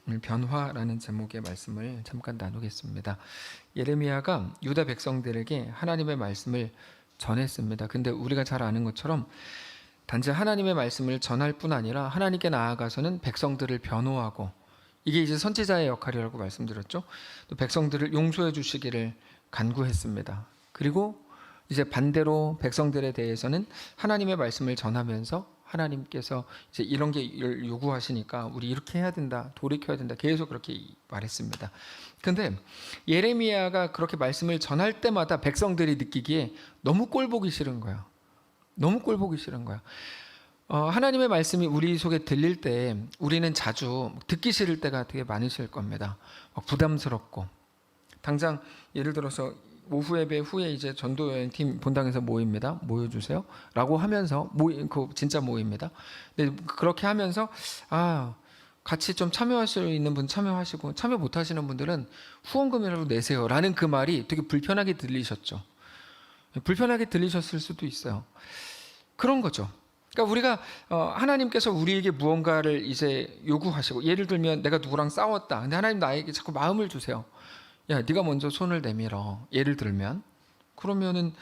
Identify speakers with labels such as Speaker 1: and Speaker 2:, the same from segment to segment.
Speaker 1: 오늘 변화라는 제목의 말씀을 잠깐 나누겠습니다. 예레미야가 유다 백성들에게 하나님의 말씀을 전했습니다. 근데 우리가 잘 아는 것처럼 단지 하나님의 말씀을 전할 뿐 아니라 하나님께 나아가서는 백성들을 변호하고, 이게 이제 선지자의 역할이라고 말씀드렸죠. 또 백성들을 용서해 주시기를 간구했습니다. 그리고 이제 반대로 백성들에 대해서는 하나님의 말씀을 전하면서 하나님께서 이제 이런 게 요구하시니까 우리 이렇게 해야 된다, 돌이켜야 된다, 계속 그렇게 말했습니다. 근데 예레미야가 그렇게 말씀을 전할 때마다 백성들이 느끼기에 너무 꼴보기 싫은 거야. 너무 꼴보기 싫은 거야. 하나님의 말씀이 우리 속에 들릴 때 우리는 자주 듣기 싫을 때가 되게 많으실 겁니다. 부담스럽고, 당장 예를 들어서 오후 예배 후에 이제 전도 여행팀 본당에서 모입니다. 모여주세요. 라고 하면서 그 진짜 모입니다. 근데 그렇게 하면서 같이 좀 참여할 수 있는 분 참여하시고, 참여 못 하시는 분들은 후원금이라도 내세요. 라는 그 말이 되게 불편하게 들리셨죠. 불편하게 들리셨을 수도 있어요. 그런 거죠. 그러니까 우리가 하나님께서 우리에게 무언가를 이제 요구하시고, 예를 들면 내가 누구랑 싸웠다. 근데 하나님 나에게 자꾸 마음을 주세요. 야, 네가 먼저 손을 내밀어. 예를 들면, 그러면은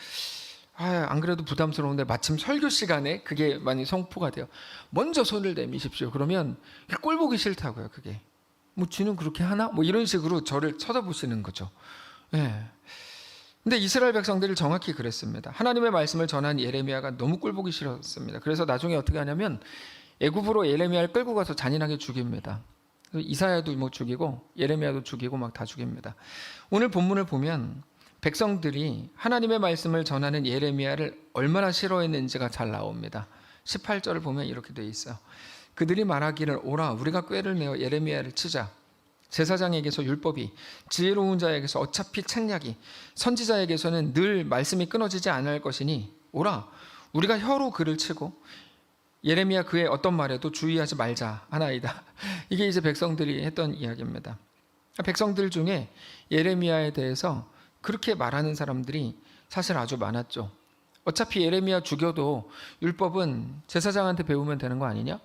Speaker 1: 안 그래도 부담스러운데 마침 설교 시간에 그게 많이 성포가 돼요. 먼저 손을 내미십시오. 그러면 꼴 보기 싫다고요. 그게 뭐 쥐는 그렇게 하나? 뭐 이런 식으로 저를 쳐다보시는 거죠. 예. 근데 이스라엘 백성들이 정확히 그랬습니다. 하나님의 말씀을 전한 예레미야가 너무 꼴 보기 싫었습니다. 그래서 나중에 어떻게 하냐면 애굽으로 예레미야를 끌고 가서 잔인하게 죽입니다. 이사야도 뭐 죽이고 예레미야도 죽이고 막 다 죽입니다. 오늘 본문을 보면 백성들이 하나님의 말씀을 전하는 예레미야를 얼마나 싫어했는지가 잘 나옵니다. 18절을 보면 이렇게 돼 있어요. 그들이 말하기를, 오라 우리가 꾀를 내어 예레미야를 치자. 제사장에게서 율법이, 지혜로운 자에게서 어차피 책략이, 선지자에게서는 늘 말씀이 끊어지지 않을 것이니 오라 우리가 혀로 그를 치고 예레미야 그의 어떤 말에도 주의하지 말자 하나이다. 이게 이제 백성들이 했던 이야기입니다. 백성들 중에 예레미야에 대해서 그렇게 말하는 사람들이 사실 아주 많았죠. 어차피 예레미야 죽여도 율법은 제사장한테 배우면 되는 거 아니냐?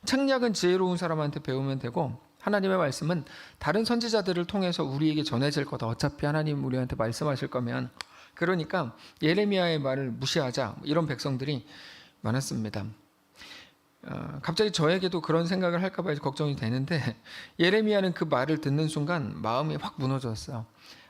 Speaker 1: 책략은 지혜로운 사람한테 배우면 되고, 하나님의 말씀은 다른 선지자들을 통해서 우리에게 전해질 거다. 어차피 하나님 우리한테 말씀하실 거면. 그러니까 예레미야의 말을 무시하자, 이런 백성들이 많았습니다. 갑자기 저에게도 그런 생각을 할까 봐 걱정이 되는데, 예레미야는 그 말을 듣는 순간 마음이 확 무너졌어요.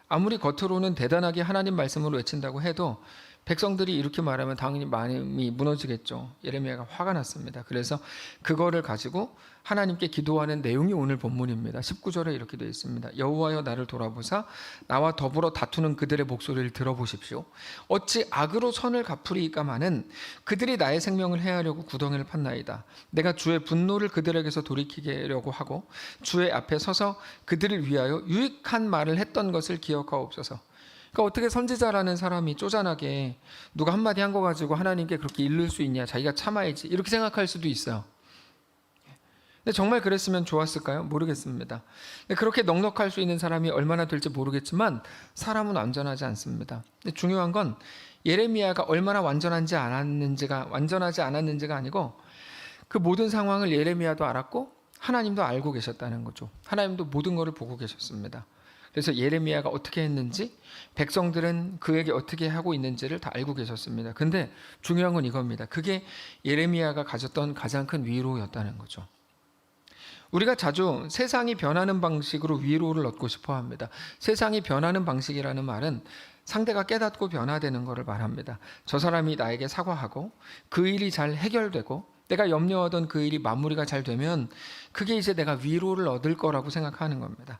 Speaker 1: 아무리 겉으로는 대단하게 하나님 말씀으로 외친다고 해도 백성들이 이렇게 말하면 당연히 마음이 무너지겠죠. 예레미야가 화가 났습니다. 그래서 그거를 가지고 하나님께 기도하는 내용이 오늘 본문입니다. 19절에 이렇게 되어 있습니다. 여호와여 나를 돌아보사 나와 더불어 다투는 그들의 목소리를 들어보십시오. 어찌 악으로 선을 갚으리이까마는 그들이 나의 생명을 해하려고 구덩이를 팠나이다. 내가 주의 분노를 그들에게서 돌이키게 하려고 하고 주의 앞에 서서 그들을 위하여 유익한 말을 했던 것을 기억하옵소서. 그러니까 어떻게 선지자라는 사람이 쪼잔하게 누가 한마디 한 거 가지고 하나님께 그렇게 일를 수 있냐, 자기가 참아야지, 이렇게 생각할 수도 있어요. 근데 정말 그랬으면 좋았을까요? 모르겠습니다. 근데 그렇게 넉넉할 수 있는 사람이 얼마나 될지 모르겠지만 사람은 완전하지 않습니다. 근데 중요한 건 예레미야가 얼마나 완전하지 않았는지가 아니고, 그 모든 상황을 예레미야도 알았고 하나님도 알고 계셨다는 거죠. 하나님도 모든 것을 보고 계셨습니다. 그래서 예레미야가 어떻게 했는지, 백성들은 그에게 어떻게 하고 있는지를 다 알고 계셨습니다. 근데 중요한 건 이겁니다. 그게 예레미야가 가졌던 가장 큰 위로였다는 거죠. 우리가 자주 세상이 변하는 방식으로 위로를 얻고 싶어 합니다. 세상이 변하는 방식이라는 말은 상대가 깨닫고 변화되는 것을 말합니다. 저 사람이 나에게 사과하고 그 일이 잘 해결되고 내가 염려하던 그 일이 마무리가 잘 되면 그게 이제 내가 위로를 얻을 거라고 생각하는 겁니다.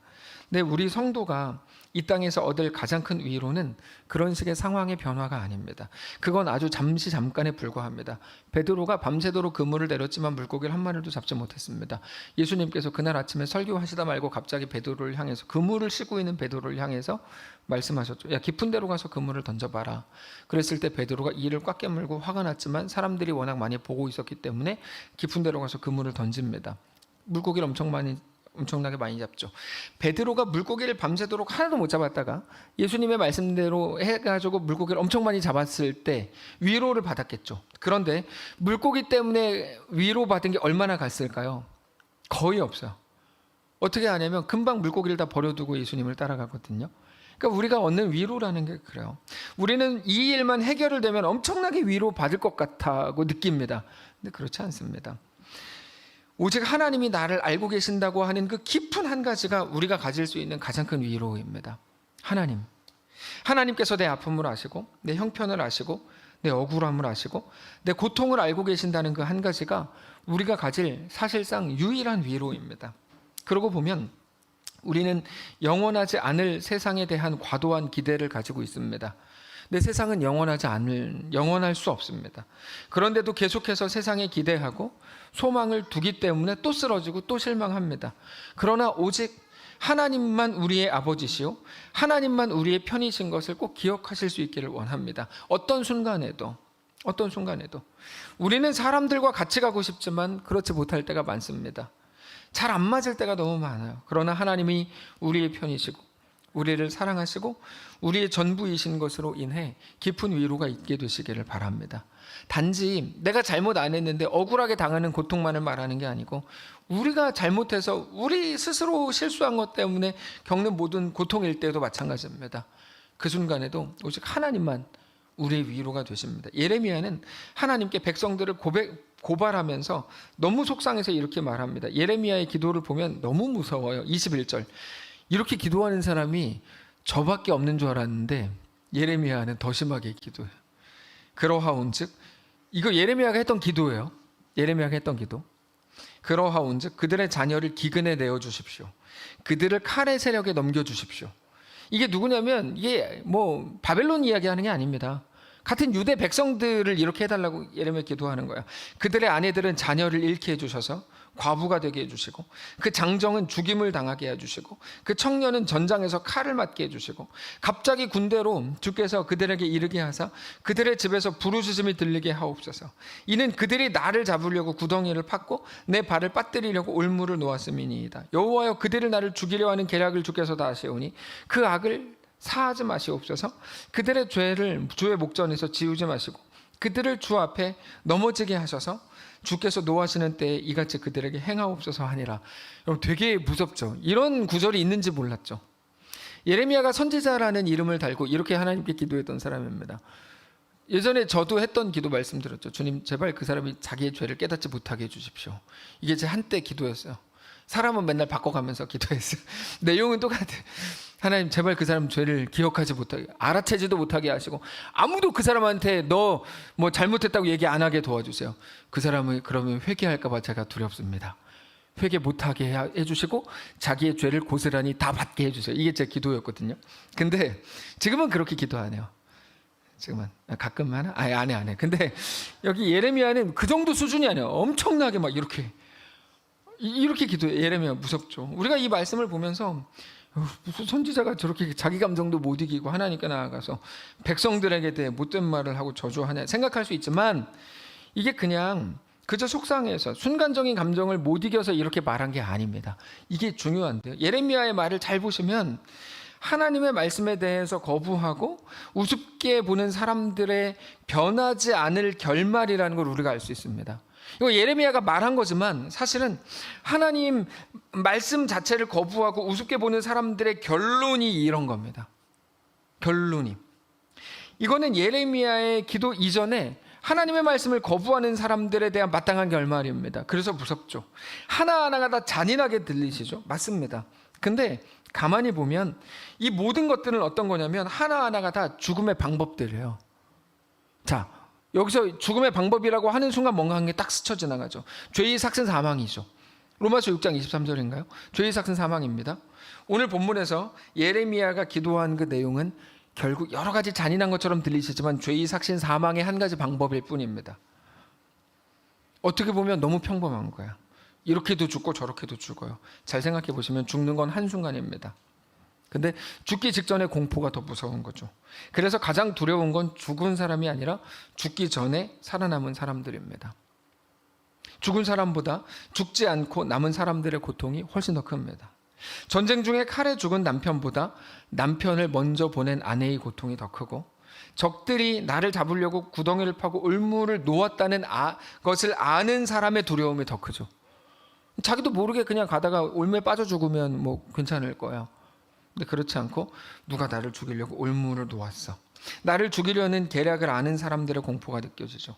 Speaker 1: 근데 우리 성도가 이 땅에서 얻을 가장 큰 위로는 그런 식의 상황의 변화가 아닙니다. 그건 아주 잠깐에 불과합니다. 베드로가 밤새도록 그물을 내렸지만 물고기를 한 마리도 잡지 못했습니다. 예수님께서 그날 아침에 설교하시다 말고 갑자기 베드로를 향해서, 그물을 싣고 있는 베드로를 향해서 말씀하셨죠. 야, 깊은 데로 가서 그물을 던져봐라. 그랬을 때 베드로가 이를 꽉 깨물고 화가 났지만 사람들이 워낙 많이 보고 있었기 때문에 깊은 데로 가서 그물을 던집니다. 물고기를 엄청나게 많이 잡죠. 베드로가 물고기를 밤새도록 하나도 못 잡았다가 예수님의 말씀대로 해가지고 물고기를 엄청 많이 잡았을 때 위로를 받았겠죠. 그런데 물고기 때문에 위로받은 게 얼마나 갔을까요? 거의 없어요. 어떻게 하냐면 금방 물고기를 다 버려두고 예수님을 따라가거든요. 그러니까 우리가 얻는 위로라는 게 그래요. 우리는 이 일만 해결을 되면 엄청나게 위로받을 것 같다고 느낍니다. 근데 그렇지 않습니다. 오직 하나님이 나를 알고 계신다고 하는 그 깊은 한 가지가 우리가 가질 수 있는 가장 큰 위로입니다. 하나님께서 내 아픔을 아시고 내 형편을 아시고 내 억울함을 아시고 내 고통을 알고 계신다는 그 한 가지가 우리가 가질 사실상 유일한 위로입니다. 그러고 보면 우리는 영원하지 않을 세상에 대한 과도한 기대를 가지고 있습니다. 내 세상은 영원할 수 없습니다. 그런데도 계속해서 세상에 기대하고 소망을 두기 때문에 또 쓰러지고 또 실망합니다. 그러나 오직 하나님만 우리의 아버지시오, 하나님만 우리의 편이신 것을 꼭 기억하실 수 있기를 원합니다. 어떤 순간에도 우리는 사람들과 같이 가고 싶지만 그렇지 못할 때가 많습니다. 잘 안 맞을 때가 너무 많아요. 그러나 하나님이 우리의 편이시고 우리를 사랑하시고 우리의 전부이신 것으로 인해 깊은 위로가 있게 되시기를 바랍니다. 단지 내가 잘못 안 했는데 억울하게 당하는 고통만을 말하는 게 아니고 우리가 잘못해서 우리 스스로 실수한 것 때문에 겪는 모든 고통일 때도 마찬가지입니다. 그 순간에도 오직 하나님만 우리의 위로가 되십니다. 예레미야는 하나님께 백성들을 고발하면서 너무 속상해서 이렇게 말합니다. 예레미야의 기도를 보면 너무 무서워요. 21절. 이렇게 기도하는 사람이 저밖에 없는 줄 알았는데 예레미야는 더 심하게 기도해요. 그러하온즉, 이거 예레미야가 했던 기도예요. 예레미야가 했던 기도. 그러하온즉 그들의 자녀를 기근에 내어 주십시오. 그들을 칼의 세력에 넘겨 주십시오. 이게 누구냐면 이게 뭐 바벨론 이야기하는 게 아닙니다. 같은 유대 백성들을 이렇게 해달라고 예레미야 기도하는 거예요. 그들의 아내들은 자녀를 잃게 해주셔서 과부가 되게 해주시고, 그 장정은 죽임을 당하게 해주시고, 그 청년은 전장에서 칼을 맞게 해주시고, 갑자기 군대로 주께서 그들에게 이르게 하사 그들의 집에서 부르짖음이 들리게 하옵소서. 이는 그들이 나를 잡으려고 구덩이를 팠고 내 발을 빠뜨리려고 올무를 놓았음이니이다. 여호와여, 그들을 나를 죽이려 하는 계략을 주께서 다 아시오니 그 악을 사하지 마시옵소서. 그들의 죄를 주의 목전에서 지우지 마시고 그들을 주 앞에 넘어지게 하셔서 주께서 노하시는 때에 이같이 그들에게 행하옵소서 하니라. 여러분, 되게 무섭죠. 이런 구절이 있는지 몰랐죠. 예레미야가 선지자라는 이름을 달고 이렇게 하나님께 기도했던 사람입니다. 예전에 저도 했던 기도 말씀드렸죠. 주님, 제발 그 사람이 자기의 죄를 깨닫지 못하게 해주십시오. 이게 제 한때 기도였어요. 사람은 맨날 바꿔가면서 기도했어요. 내용은 똑같아요. 하나님, 제발 그 사람 죄를 기억하지 못하게, 알아채지도 못하게 하시고 아무도 그 사람한테 너 뭐 잘못했다고 얘기 안 하게 도와주세요. 그 사람을 그러면 회개할까 봐 제가 두렵습니다. 회개 못하게 해주시고 자기의 죄를 고스란히 다 받게 해주세요. 이게 제 기도였거든요. 근데 지금은 그렇게 기도 안 해요. 지금은 가끔 하나? 안 해. 근데 여기 예레미야는 그 정도 수준이 아니에요. 엄청나게 막 이렇게 기도해. 예레미야 무섭죠. 우리가 이 말씀을 보면서 무슨 선지자가 저렇게 자기 감정도 못 이기고 하나님께 나아가서 백성들에게 대해 못된 말을 하고 저주하냐 생각할 수 있지만, 이게 그냥 그저 속상해서 순간적인 감정을 못 이겨서 이렇게 말한 게 아닙니다. 이게 중요한데요. 예레미야의 말을 잘 보시면 하나님의 말씀에 대해서 거부하고 우습게 보는 사람들의 변하지 않을 결말이라는 걸 우리가 알 수 있습니다. 이거 예레미야가 말한 거지만 사실은 하나님 말씀 자체를 거부하고 우습게 보는 사람들의 결론이 이런 겁니다. 결론이. 이거는 예레미야의 기도 이전에 하나님의 말씀을 거부하는 사람들에 대한 마땅한 결말입니다. 그래서 무섭죠. 하나하나가 다 잔인하게 들리시죠? 맞습니다. 근데 가만히 보면 이 모든 것들은 어떤 거냐면 하나하나가 다 죽음의 방법들이에요. 자, 여기서 죽음의 방법이라고 하는 순간 뭔가 한 게 딱 스쳐 지나가죠. 죄의 삭은 사망이죠. 로마서 6장 23절인가요? 죄의 삭은 사망입니다. 오늘 본문에서 예레미야가 기도한 그 내용은 결국 여러 가지 잔인한 것처럼 들리시지만 죄의 삭신 사망의 한 가지 방법일 뿐입니다. 어떻게 보면 너무 평범한 거야. 이렇게도 죽고 저렇게도 죽어요. 잘 생각해 보시면 죽는 건 한순간입니다. 근데 죽기 직전에 공포가 더 무서운 거죠. 그래서 가장 두려운 건 죽은 사람이 아니라 죽기 전에 살아남은 사람들입니다. 죽은 사람보다 죽지 않고 남은 사람들의 고통이 훨씬 더 큽니다. 전쟁 중에 칼에 죽은 남편보다 남편을 먼저 보낸 아내의 고통이 더 크고, 적들이 나를 잡으려고 구덩이를 파고 올무를 놓았다는 것을 아는 사람의 두려움이 더 크죠. 자기도 모르게 그냥 가다가 올무에 빠져 죽으면 뭐 괜찮을 거예요. 근데 그렇지 않고 누가 나를 죽이려고 올무를 놓았어. 나를 죽이려는 계략을 아는 사람들의 공포가 느껴지죠.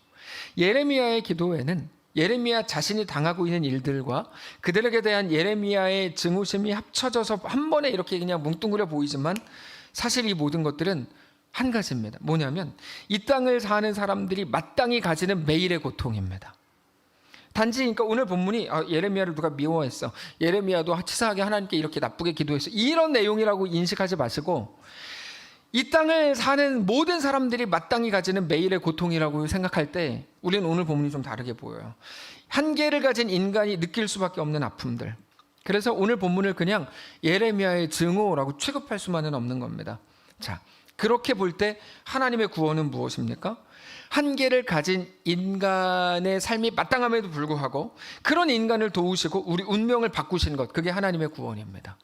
Speaker 1: 예레미야의 기도에는 예레미야 자신이 당하고 있는 일들과 그들에게 대한 예레미야의 증오심이 합쳐져서 한 번에 이렇게 그냥 뭉뚱그려 보이지만 사실 이 모든 것들은 한 가지입니다. 뭐냐면 이 땅을 사는 사람들이 마땅히 가지는 매일의 고통입니다. 단지 그러니까 오늘 본문이 예레미야를 누가 미워했어, 예레미야도 치사하게 하나님께 이렇게 나쁘게 기도했어, 이런 내용이라고 인식하지 마시고 이 땅을 사는 모든 사람들이 마땅히 가지는 매일의 고통이라고 생각할 때 우리는 오늘 본문이 좀 다르게 보여요. 한계를 가진 인간이 느낄 수밖에 없는 아픔들. 그래서 오늘 본문을 그냥 예레미야의 증오라고 취급할 수만은 없는 겁니다. 자, 그렇게 볼 때 하나님의 구원은 무엇입니까? 한계를 가진 인간의 삶이 마땅함에도 불구하고 그런 인간을 도우시고 우리 운명을 바꾸신 것, 그게 하나님의 구원입니다.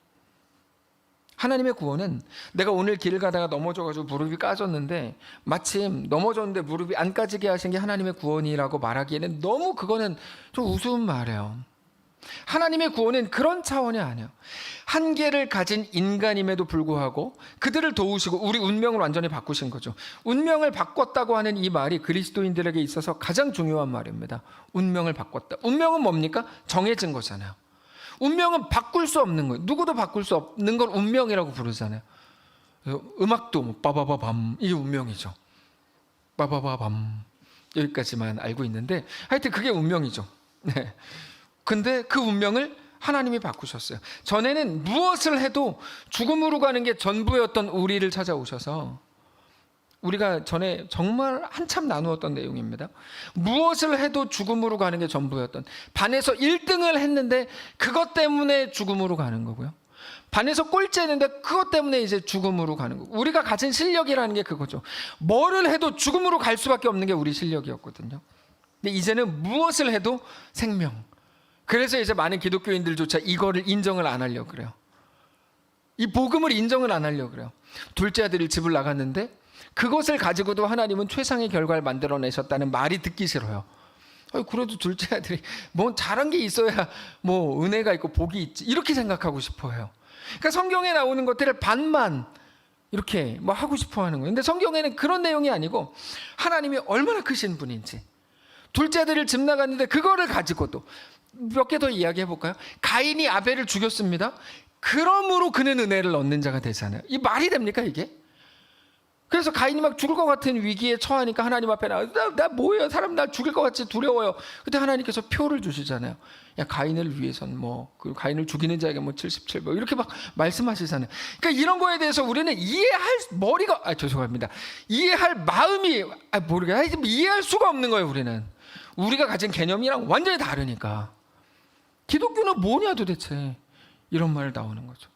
Speaker 1: 하나님의 구원은 내가 오늘 길을 가다가 넘어져가지고 무릎이 까졌는데 마침 넘어졌는데 무릎이 안 까지게 하신 게 하나님의 구원이라고 말하기에는 너무 그거는 좀 우스운 말이에요. 하나님의 구원은 그런 차원이 아니에요. 한계를 가진 인간임에도 불구하고 그들을 도우시고 우리 운명을 완전히 바꾸신 거죠. 운명을 바꿨다고 하는 이 말이 그리스도인들에게 있어서 가장 중요한 말입니다. 운명을 바꿨다. 운명은 뭡니까? 정해진 거잖아요. 운명은 바꿀 수 없는 거예요. 누구도 바꿀 수 없는 걸 운명이라고 부르잖아요. 음악도 빠바바밤, 이게 운명이죠. 빠바바밤, 여기까지만 알고 있는데 하여튼 그게 운명이죠. 네. 근데 그 운명을 하나님이 바꾸셨어요. 전에는 무엇을 해도 죽음으로 가는 게 전부였던 우리를 찾아오셔서, 우리가 전에 정말 한참 나누었던 내용입니다. 무엇을 해도 죽음으로 가는 게 전부였던, 반에서 1등을 했는데 그것 때문에 죽음으로 가는 거고요. 반에서 꼴찌했는데 그것 때문에 이제 죽음으로 가는 거고, 우리가 가진 실력이라는 게 그거죠. 뭐를 해도 죽음으로 갈 수밖에 없는 게 우리 실력이었거든요. 근데 이제는 무엇을 해도 생명. 그래서 이제 많은 기독교인들조차 이거를 인정을 안 하려고 그래요. 이 복음을 인정을 안 하려고 그래요. 둘째 아들이 집을 나갔는데 그것을 가지고도 하나님은 최상의 결과를 만들어내셨다는 말이 듣기 싫어요. 그래도 둘째 아들이 뭐 잘한 게 있어야 뭐 은혜가 있고 복이 있지, 이렇게 생각하고 싶어요. 그러니까 성경에 나오는 것들을 반만 이렇게 뭐 하고 싶어 하는 거예요. 근데 성경에는 그런 내용이 아니고 하나님이 얼마나 크신 분인지, 둘째 아들을 집 나갔는데 그거를 가지고도 몇 개 더 이야기해 볼까요? 가인이 아벨을 죽였습니다. 그러므로 그는 은혜를 얻는 자가 되잖아요. 이 말이 됩니까 이게? 그래서 가인이 막 죽을 것 같은 위기에 처하니까 하나님 앞에 나 뭐예요? 사람 나 죽일 것 같이 두려워요. 그때 하나님께서 표를 주시잖아요. 야, 가인을 위해선 뭐, 그 가인을 죽이는 자에게 뭐 77번 이렇게 막 말씀하시잖아요. 그러니까 이런 거에 대해서 우리는 이해할 머리가, 죄송합니다. 이해할 마음이, 이해할 수가 없는 거예요. 우리가 가진 개념이랑 완전히 다르니까. 기독교는 뭐냐 도대체, 이런 말 나오는 거죠.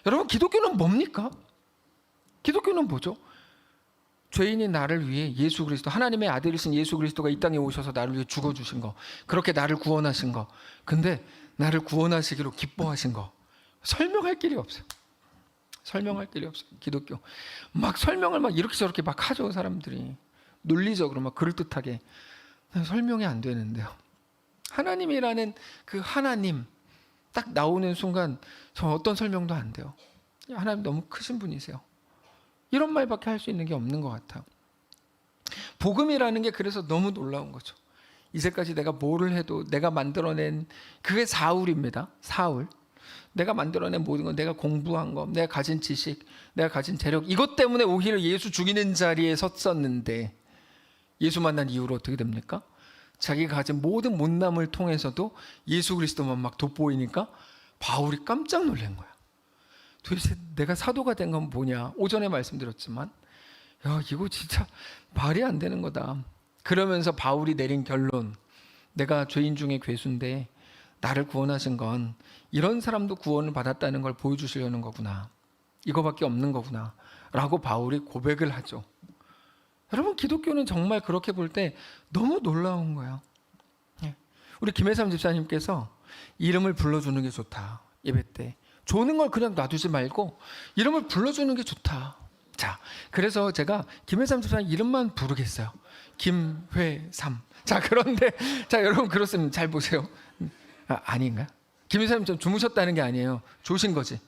Speaker 1: 여러분, 기독교는 뭡니까? 기독교는 뭐죠? 죄인인 나를 위해 예수 그리스도, 하나님의 아들이신 예수 그리스도가 이 땅에 오셔서 나를 위해 죽어주신 거, 그렇게 나를 구원하신 거, 근데 나를 구원하시기로 기뻐하신 거, 설명할 길이 없어요. 설명할 길이 없어요. 기독교 막 설명을 막 이렇게 저렇게 막 하죠. 사람들이 논리적으로 막 그럴듯하게. 설명이 안 되는데요. 하나님이라는 그 하나님 딱 나오는 순간 저 어떤 설명도 안 돼요. 하나님 너무 크신 분이세요. 이런 말밖에 할 수 있는 게 없는 것 같아요. 복음이라는 게 그래서 너무 놀라운 거죠. 이제까지 내가 뭐를 해도 내가 만들어낸, 그게 사울입니다. 사울. 내가 만들어낸 모든 건, 내가 공부한 거, 내가 가진 지식, 내가 가진 재력, 이것 때문에 오히려 예수 죽이는 자리에 섰었는데 예수 만난 이후로 어떻게 됩니까? 자기가 가진 모든 못남을 통해서도 예수 그리스도만 막 돋보이니까 바울이 깜짝 놀란 거야. 도대체 내가 사도가 된 건 뭐냐? 오전에 말씀드렸지만 야, 이거 진짜 말이 안 되는 거다. 그러면서 바울이 내린 결론, 내가 죄인 중에 괴수인데 나를 구원하신 건 이런 사람도 구원을 받았다는 걸 보여주시려는 거구나, 이거밖에 없는 거구나 라고 바울이 고백을 하죠. 여러분, 기독교는 정말 그렇게 볼 때 너무 놀라운 거예요. 우리 김혜삼 집사님께서 이름을 불러주는 게 좋다, 예배 때 조는 걸 그냥 놔두지 말고 이름을 불러주는 게 좋다. 자, 그래서 제가 김혜삼 집사님 이름만 부르겠어요. 김회삼. 자, 그런데 자, 여러분, 그렇습니다. 잘 보세요. 아닌가? 김 이사님 좀 주무셨다는 게 아니에요. 조신 거지.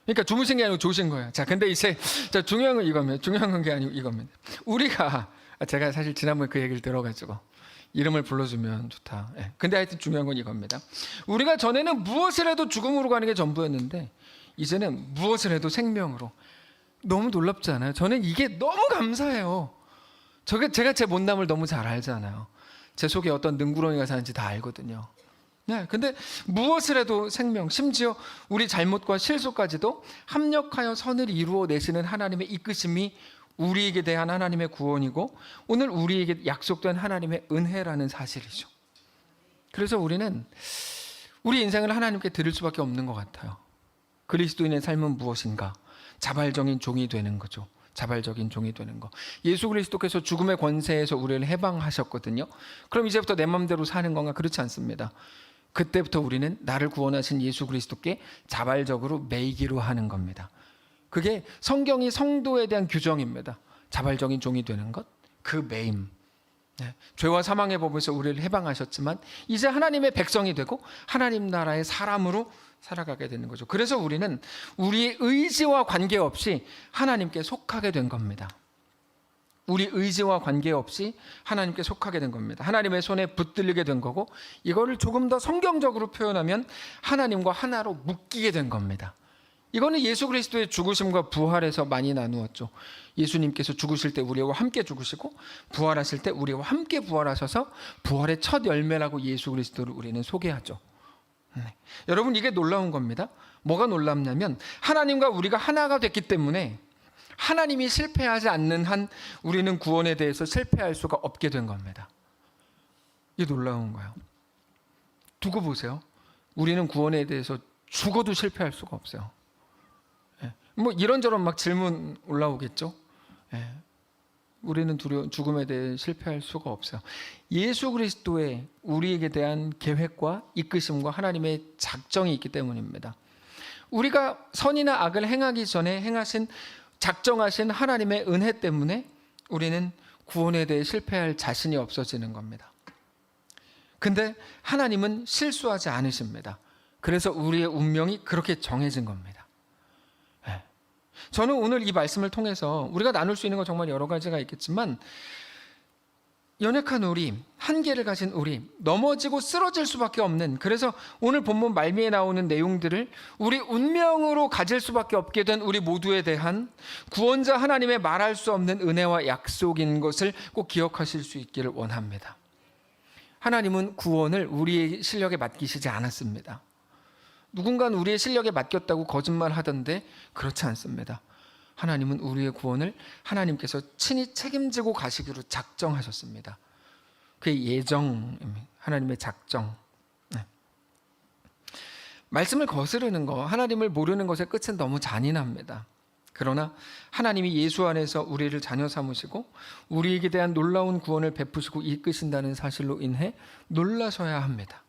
Speaker 1: 그러니까 주무신 게 아니고 조신 거예요. 자, 근데 이제 중요한 건 이겁니다. 중요한 건 게 아니고 이겁니다. 우리가 제가 사실 지난번에 그 얘기를 들어가지고 이름을 불러주면 좋다. 예. 근데 하여튼 중요한 건 이겁니다. 우리가 전에는 무엇을 해도 죽음으로 가는 게 전부였는데 이제는 무엇을 해도 생명으로. 너무 놀랍지 않아요? 저는 이게 너무 감사해요. 제가 제 못남을 너무 잘 알잖아요. 제 속에 어떤 능구렁이가 사는지 다 알거든요. 네, 근데 무엇을 해도 생명, 심지어 우리 잘못과 실수까지도 합력하여 선을 이루어 내시는 하나님의 이끄심이 우리에게 대한 하나님의 구원이고 오늘 우리에게 약속된 하나님의 은혜라는 사실이죠. 그래서 우리는 우리 인생을 하나님께 드릴 수밖에 없는 것 같아요. 그리스도인의 삶은 무엇인가? 자발적인 종이 되는 거죠. 자발적인 종이 되는 거. 예수 그리스도께서 죽음의 권세에서 우리를 해방하셨거든요. 그럼 이제부터 내 마음대로 사는 건가? 그렇지 않습니다. 그때부터 우리는 나를 구원하신 예수 그리스도께 자발적으로 매이기로 하는 겁니다. 그게 성경이 성도에 대한 규정입니다. 자발적인 종이 되는 것, 그 매임. 네. 죄와 사망의 법에서 우리를 해방하셨지만 이제 하나님의 백성이 되고 하나님 나라의 사람으로 살아가게 되는 거죠. 그래서 우리는 우리의 의지와 관계없이 하나님께 속하게 된 겁니다. 우리 의지와 관계없이 하나님께 속하게 된 겁니다. 하나님의 손에 붙들리게 된 거고 이거를 조금 더 성경적으로 표현하면 하나님과 하나로 묶이게 된 겁니다. 이거는 예수 그리스도의 죽으심과 부활에서 많이 나누었죠. 예수님께서 죽으실 때 우리와 함께 죽으시고 부활하실 때 우리와 함께 부활하셔서 부활의 첫 열매라고 예수 그리스도를 우리는 소개하죠. 네. 여러분 이게 놀라운 겁니다. 뭐가 놀랍냐면 하나님과 우리가 하나가 됐기 때문에 하나님이 실패하지 않는 한 우리는 구원에 대해서 실패할 수가 없게 된 겁니다. 이게 놀라운 거예요. 두고 보세요. 우리는 구원에 대해서 죽어도 실패할 수가 없어요. 예. 뭐 이런저런 막 질문 올라오겠죠. 예. 우리는 죽음에 대해 실패할 수가 없어요. 예수 그리스도의 우리에게 대한 계획과 이끄심과 하나님의 작정이 있기 때문입니다. 우리가 선이나 악을 행하기 전에 작정하신 하나님의 은혜 때문에 우리는 구원에 대해 실패할 자신이 없어지는 겁니다. 근데 하나님은 실수하지 않으십니다. 그래서 우리의 운명이 그렇게 정해진 겁니다. 네. 저는 오늘 이 말씀을 통해서 우리가 나눌 수 있는 건 정말 여러 가지가 있겠지만 연약한 우리, 한계를 가진 우리, 넘어지고 쓰러질 수밖에 없는, 그래서 오늘 본문 말미에 나오는 내용들을 우리 운명으로 가질 수밖에 없게 된 우리 모두에 대한 구원자 하나님의 말할 수 없는 은혜와 약속인 것을 꼭 기억하실 수 있기를 원합니다. 하나님은 구원을 우리의 실력에 맡기시지 않았습니다. 누군가는 우리의 실력에 맡겼다고 거짓말하던데 그렇지 않습니다. 하나님은 우리의 구원을 하나님께서 친히 책임지고 가시기로 작정하셨습니다. 그의 예정입니다. 하나님의 작정. 네. 말씀을 거스르는 것, 하나님을 모르는 것의 끝은 너무 잔인합니다. 그러나 하나님이 예수 안에서 우리를 자녀 삼으시고 우리에게 대한 놀라운 구원을 베푸시고 이끄신다는 사실로 인해 놀라셔야 합니다.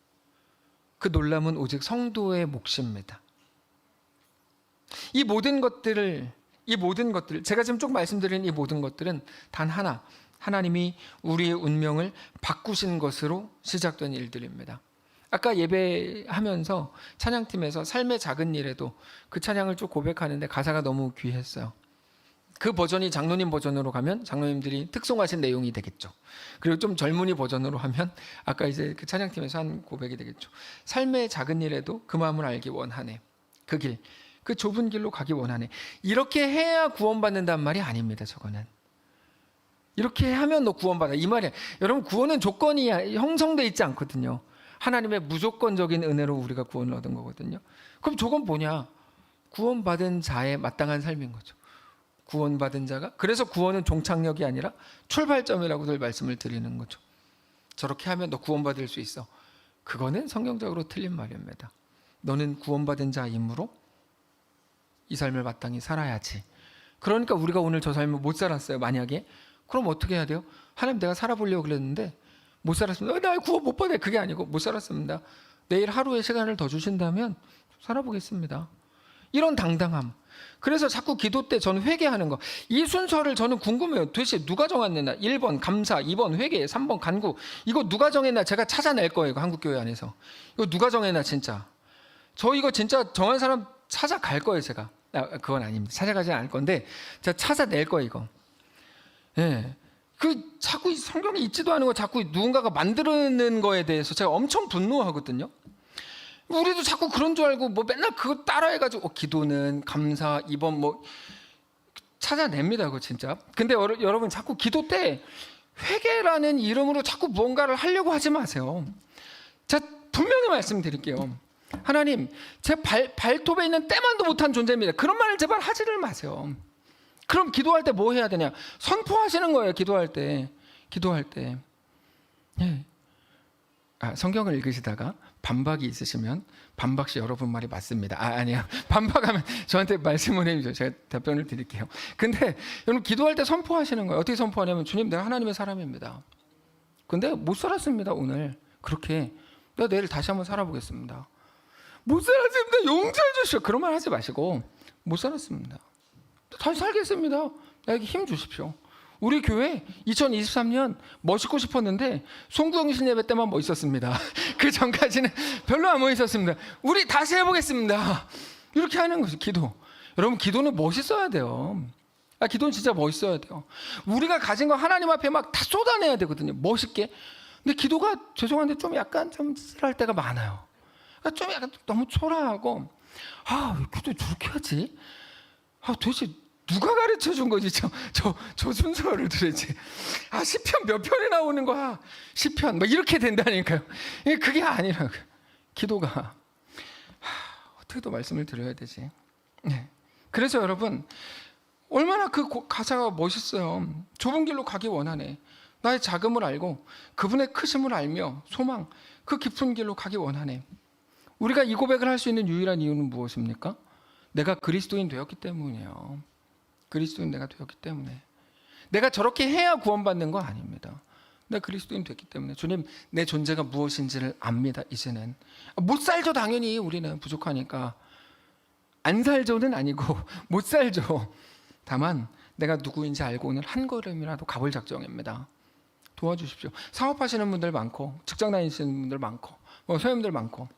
Speaker 1: 그 놀람은 오직 성도의 몫입니다. 이 모든 것들, 제가 지금 쭉 말씀드린 이 모든 것들은 단 하나, 하나님이 우리의 운명을 바꾸신 것으로 시작된 일들입니다. 아까 예배하면서 찬양팀에서 삶의 작은 일에도 그 찬양을 쭉 고백하는데 가사가 너무 귀했어요. 그 버전이 장로님 버전으로 가면 장로님들이 특송하신 내용이 되겠죠. 그리고 좀 젊은이 버전으로 하면 아까 이제 그 찬양팀에서 한 고백이 되겠죠. 삶의 작은 일에도 그 마음을 알기 원하네. 그 길, 그 좁은 길로 가기 원하네. 이렇게 해야 구원받는단 말이 아닙니다. 저거는 이렇게 하면 너 구원받아 이 말이야. 여러분 구원은 조건이 형성돼 있지 않거든요. 하나님의 무조건적인 은혜로 우리가 구원을 얻은 거거든요. 그럼 저건 뭐냐? 구원받은 자의 마땅한 삶인 거죠. 구원받은 자가, 그래서 구원은 종착역이 아니라 출발점이라고 늘 말씀을 드리는 거죠. 저렇게 하면 너 구원받을 수 있어. 그거는 성경적으로 틀린 말입니다. 너는 구원받은 자이므로 이 삶을 마땅히 살아야지. 그러니까 우리가 오늘 저 삶을 못 살았어요. 만약에 그럼 어떻게 해야 돼요? 하나님 내가 살아보려고 그랬는데 못 살았습니다. 나 구원 못 받아요. 그게 아니고 못 살았습니다. 내일 하루의 시간을 더 주신다면 살아보겠습니다. 이런 당당함. 그래서 자꾸 기도 때 저는 회개하는 거. 이 순서를 저는 궁금해요. 도대체 누가 정했나? 1번 감사, 2번 회개, 3번 간구. 이거 누가 정했나? 제가 찾아낼 거예요. 한국교회 안에서. 이거 누가 정했나 진짜. 저 이거 진짜 정한 사람 찾아갈 거예요, 제가. 그건 아닙니다. 찾아가지 않을 건데 제가 찾아낼 거예요, 이거. 예. 그 자꾸 성경에 있지도 않은 거 자꾸 누군가가 만드는 거에 대해서 제가 엄청 분노하거든요. 우리도 자꾸 그런 줄 알고 뭐 맨날 그거 따라해가지고 기도는 감사, 이번 뭐 찾아냅니다, 그거 진짜. 근데 여러분 자꾸 기도 때 회개라는 이름으로 자꾸 뭔가를 하려고 하지 마세요. 제가 분명히 말씀드릴게요. 하나님, 제 발톱에 있는 때만도 못한 존재입니다. 그런 말을 제발 하지를 마세요. 그럼 기도할 때 뭐 해야 되냐? 선포하시는 거예요. 기도할 때. 예. 성경을 읽으시다가 반박이 있으시면 반박시 여러분 말이 맞습니다. 아니요. 반박하면 저한테 말씀을 해주세요. 제가 답변을 드릴게요. 근데 여러분 기도할 때 선포하시는 거예요. 어떻게 선포하냐면 주님, 내가 하나님의 사람입니다. 근데 못 살았습니다. 오늘 그렇게 내가 내일 다시 한번 살아보겠습니다. 못 살았습니다. 용서해 주십시오. 그런 말 하지 마시고 못 살았습니다. 다시 살겠습니다. 나에게 힘 주십시오. 우리 교회 2023년 멋있고 싶었는데 송구영신 예배 때만 멋있었습니다. 그 전까지는 별로 안 멋있었습니다. 우리 다시 해보겠습니다. 이렇게 하는 거죠. 기도. 여러분 기도는 멋있어야 돼요. 기도는 진짜 멋있어야 돼요. 우리가 가진 거 하나님 앞에 막 다 쏟아내야 되거든요. 멋있게. 근데 기도가 죄송한데 좀 약간 좀 쓸할 때가 많아요. 좀 약간 너무 초라하고 왜 기도 저렇게 하지? 도대체 누가 가르쳐 준 거지? 저 순서를 도대체. 시편 몇 편에 나오는 거야? 시편 막 이렇게 된다니까요. 그게 아니라 기도가 어떻게 더 말씀을 드려야 되지? 네. 그래서 여러분 얼마나 그 가사가 멋있어요. 좁은 길로 가기 원하네. 나의 자금을 알고 그분의 크심을 알며 소망 그 깊은 길로 가기 원하네. 우리가 이 고백을 할 수 있는 유일한 이유는 무엇입니까? 내가 그리스도인 되었기 때문이에요. 그리스도인 내가 되었기 때문에. 내가 저렇게 해야 구원받는 거 아닙니다. 내가 그리스도인 됐기 때문에. 주님, 내 존재가 무엇인지를 압니다. 이제는 못 살죠. 당연히 우리는 부족하니까. 안 살죠는 아니고 못 살죠. 다만 내가 누구인지 알고 오늘 한 걸음이라도 가볼 작정입니다. 도와주십시오. 사업하시는 분들 많고 직장 다니시는 분들 많고 소형들 많고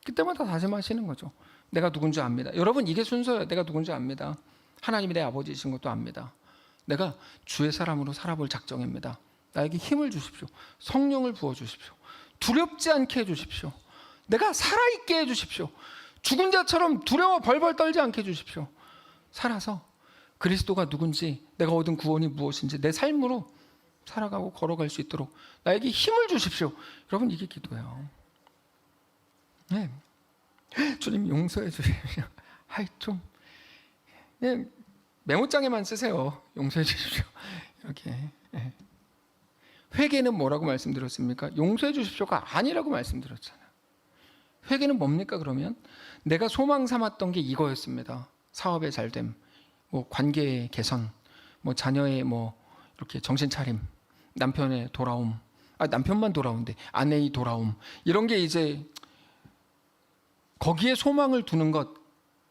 Speaker 1: 그때마다 다짐하시는 거죠. 내가 누군지 압니다. 여러분 이게 순서예요. 내가 누군지 압니다. 하나님이 내 아버지이신 것도 압니다. 내가 주의 사람으로 살아볼 작정입니다. 나에게 힘을 주십시오. 성령을 부어주십시오. 두렵지 않게 해주십시오. 내가 살아있게 해주십시오. 죽은 자처럼 두려워 벌벌 떨지 않게 해주십시오. 살아서 그리스도가 누군지 내가 얻은 구원이 무엇인지 내 삶으로 살아가고 걸어갈 수 있도록 나에게 힘을 주십시오. 여러분 이게 기도예요. 네. 주님 용서해 주십시오. 좀 그냥 메모장에만 쓰세요. 용서해 주십시오. 이렇게. 네. 회개는 뭐라고 말씀드렸습니까? 용서해 주십시오가 아니라고 말씀드렸잖아요. 회개는 뭡니까 그러면? 내가 소망 삼았던 게 이거였습니다. 사업의 잘됨, 관계의 개선, 자녀의 이렇게 정신 차림, 남편의 돌아옴, 남편만 돌아온대, 아내의 돌아옴, 이런 게 이제 거기에 소망을 두는 것,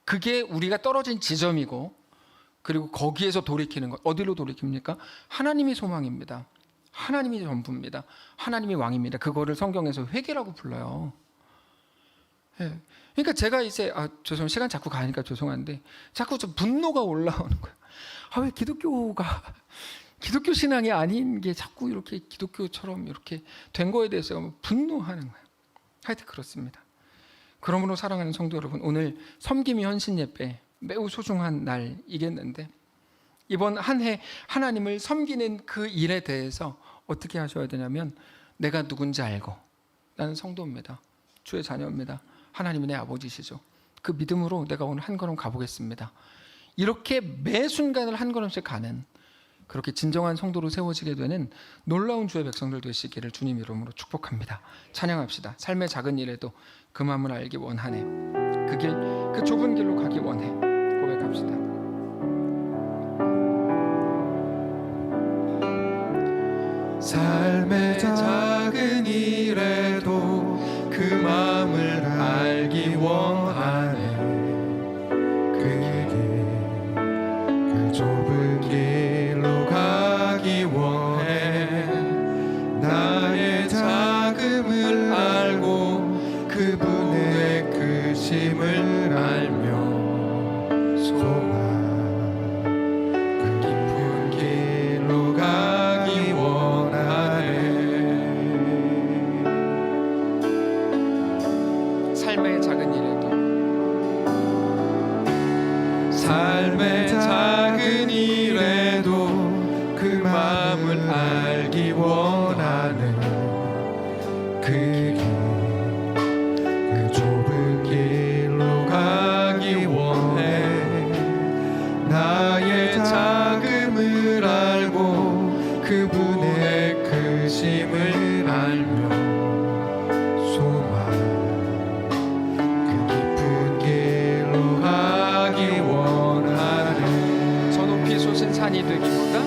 Speaker 1: 그게 우리가 떨어진 지점이고, 그리고 거기에서 돌이키는 것, 어디로 돌이킵니까? 하나님이 소망입니다. 하나님이 전부입니다. 하나님이 왕입니다. 그거를 성경에서 회개라고 불러요. 예. 그러니까 제가 이제 시간 자꾸 가니까 죄송한데 자꾸 좀 분노가 올라오는 거예요. 왜 기독교 신앙이 아닌 게 자꾸 이렇게 기독교처럼 이렇게 된 거에 대해서 분노하는 거예요. 하여튼 그렇습니다. 그러므로 사랑하는 성도 여러분, 오늘 섬김이 헌신 예배 매우 소중한 날이겠는데 이번 한 해 하나님을 섬기는 그 일에 대해서 어떻게 하셔야 되냐면 내가 누군지 알고 나는 성도입니다. 주의 자녀입니다. 하나님이 내 아버지시죠. 그 믿음으로 내가 오늘 한 걸음 가보겠습니다. 이렇게 매 순간을 한 걸음씩 가는 그렇게 진정한 성도로 세워지게 되는 놀라운 주의 백성들 되시기를 주님 이름으로 축복합니다. 찬양합시다. 삶의 작은 일에도 그 마음을 알기 원하네. 그 좁은 길로 가기 원해. 고백합시다.
Speaker 2: 삶의 작은 일에도 그 마음을 알기 원하네. 그 좁은 길로 가기 원해. 나의 자금을 알고 그분의 그 소망 그 깊은 길로 가기 원하네.
Speaker 1: 삶의 작은 일에도
Speaker 2: 삶의 작은 일에도 그 마음을 알기 원하는 그 길, 그 좁은 길로 가기 원해. 나의 작음을 알고 그분의 크심을 알며 소망 그 깊은 길로 가기 원하네.
Speaker 1: 저 높이 솟은 산이 되기보다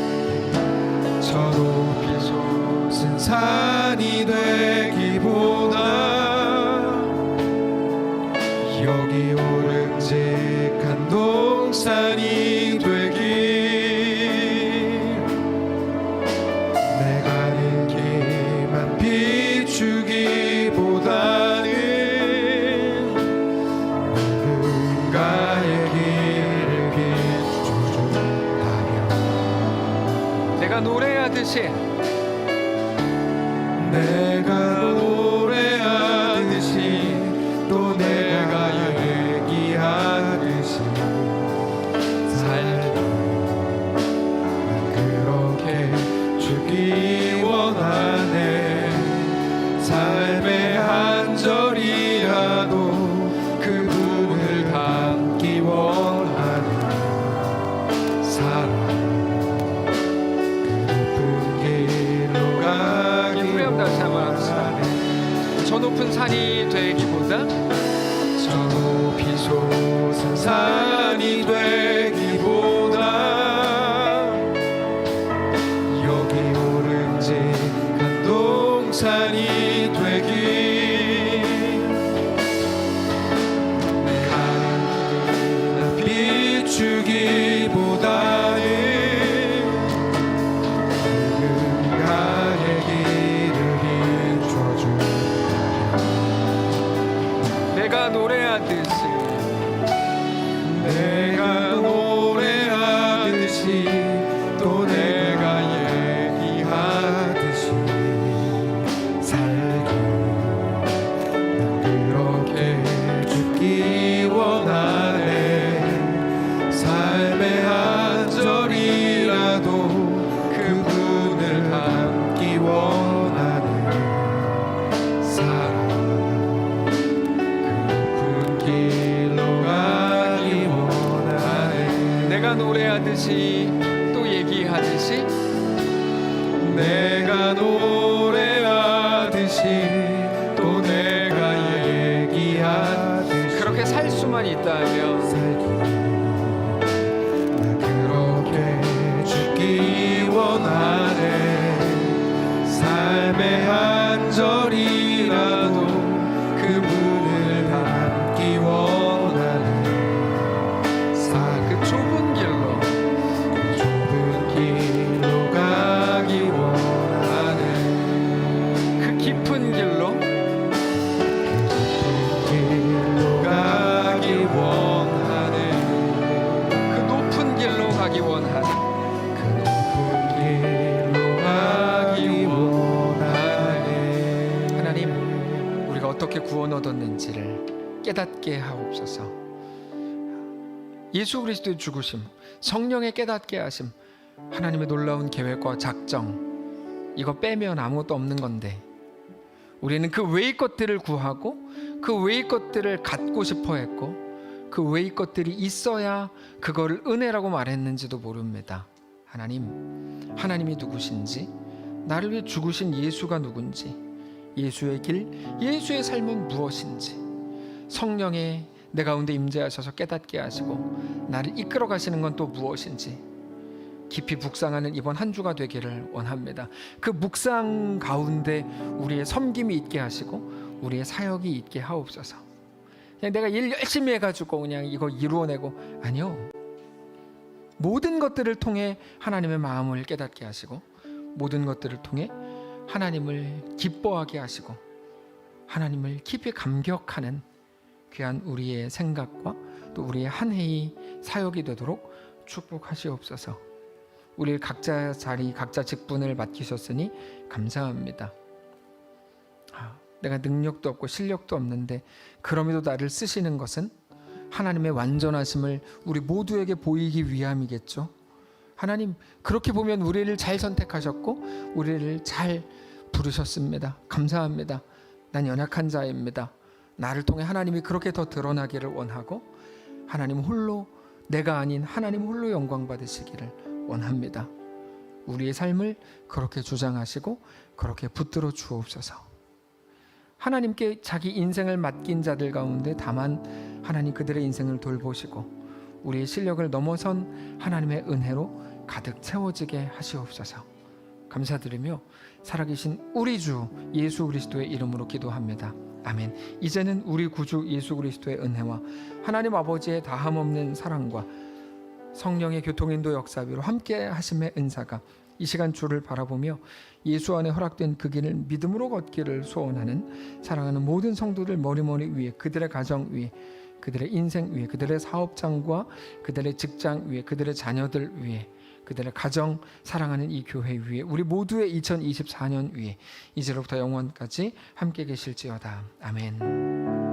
Speaker 2: 저 높이 솟은 산이 되기보다 여기 오름직한 동산이 되길. 내 가는 길만 비추기보다는 누군가의 길을 비춰준다면
Speaker 1: 내가 노래하듯이
Speaker 2: 내가 노래하듯이 또 내가 얘기하듯이 살기 난 그렇게 주기 원하네. 삶의 한 절이라도 그분을 닮기 원하는 사랑 그 높은 길로 가기
Speaker 1: 후렴 다시 한번 합시다. 저 높은 산이 되기보다
Speaker 2: 저 높이 솟은 산이 되기보다 여기 오름직한 동산이 되길. 내 가는 길을 비추기보다는 누군가의 길을 비춰준다면
Speaker 1: 내가 노래하듯이
Speaker 2: 내가 노래하듯이 또 내가 얘기하듯이 살기 난 그렇게 죽기 원하네. 삶의 한 절이라도 그분을 닮기 원하는 사랑 그 높은 길로 가기 원하네.
Speaker 1: 내가 노래하듯이 또 얘기하듯이
Speaker 2: 내가 노래하듯이 또 내가 얘기하듯이
Speaker 1: 그렇게 살 수만 있다면
Speaker 2: 살기 나 그렇게 죽기 원하네. 삶의 한 절이라도 그분을 닮기 원하는 사랑
Speaker 1: 그 좁은 길로
Speaker 2: 그 좁은 길로 가기 원하네.
Speaker 1: 그 깊은 길로
Speaker 2: 길로 가기 원하네.
Speaker 1: 그 높은 길로 가기 원하는
Speaker 2: 그 높은 길로 가기 원하네.
Speaker 1: 하나님, 우리가 어떻게 구원 얻었는지를 깨닫게 하옵소서. 예수 그리스도의 죽으심, 성령의 깨닫게 하심, 하나님의 놀라운 계획과 작정, 이거 빼면 아무것도 없는 건데 우리는 그 외의 것들을 구하고 그 외의 것들을 갖고 싶어 했고 그 외의 것들이 있어야 그거를 은혜라고 말했는지도 모릅니다. 하나님이 누구신지, 나를 위해 죽으신 예수가 누군지, 예수의 길, 예수의 삶은 무엇인지, 성령의 내 가운데 임재하셔서 깨닫게 하시고 나를 이끌어 가시는 건 또 무엇인지 깊이 묵상하는 이번 한 주가 되기를 원합니다. 그 묵상 가운데 우리의 섬김이 있게 하시고 우리의 사역이 있게 하옵소서. 그냥 내가 일 열심히 해가지고 그냥 이거 이루어내고, 아니요, 모든 것들을 통해 하나님의 마음을 깨닫게 하시고 모든 것들을 통해 하나님을 기뻐하게 하시고 하나님을 깊이 감격하는 귀한 우리의 생각과 또 우리의 한 해이 사역이 되도록 축복하시옵소서. 우리 각자 자리, 각자 직분을 맡기셨으니 감사합니다. 내가 능력도 없고 실력도 없는데 그럼에도 나를 쓰시는 것은 하나님의 완전하심을 우리 모두에게 보이기 위함이겠죠. 하나님, 그렇게 보면 우리를 잘 선택하셨고 우리를 잘 부르셨습니다. 감사합니다. 난 연약한 자입니다. 나를 통해 하나님이 그렇게 더 드러나기를 원하고 하나님 홀로, 내가 아닌 하나님 홀로 영광 받으시기를 원합니다. 우리의 삶을 그렇게 주장하시고 그렇게 붙들어 주옵소서. 하나님께 자기 인생을 맡긴 자들 가운데 다만 하나님 그들의 인생을 돌보시고 우리의 실력을 넘어선 하나님의 은혜로 가득 채워지게 하시옵소서. 감사드리며 살아계신 우리 주 예수 그리스도의 이름으로 기도합니다. 아멘. 이제는 우리 구주 예수 그리스도의 은혜와 하나님 아버지의 다함없는 사랑과 성령의 교통인도 역사비로 함께 하심의 은사가 이 시간 주를 바라보며 예수 안에 허락된 그 길을 믿음으로 걷기를 소원하는 사랑하는 모든 성도들 머리머리 위에, 그들의 가정 위에, 그들의 인생 위에, 그들의 사업장과 그들의 직장 위에, 그들의 자녀들 위에, 그들의 가정, 사랑하는 이 교회 위에, 우리 모두의 2024년 위에 이제로부터 영원까지 함께 계실지어다. 아멘.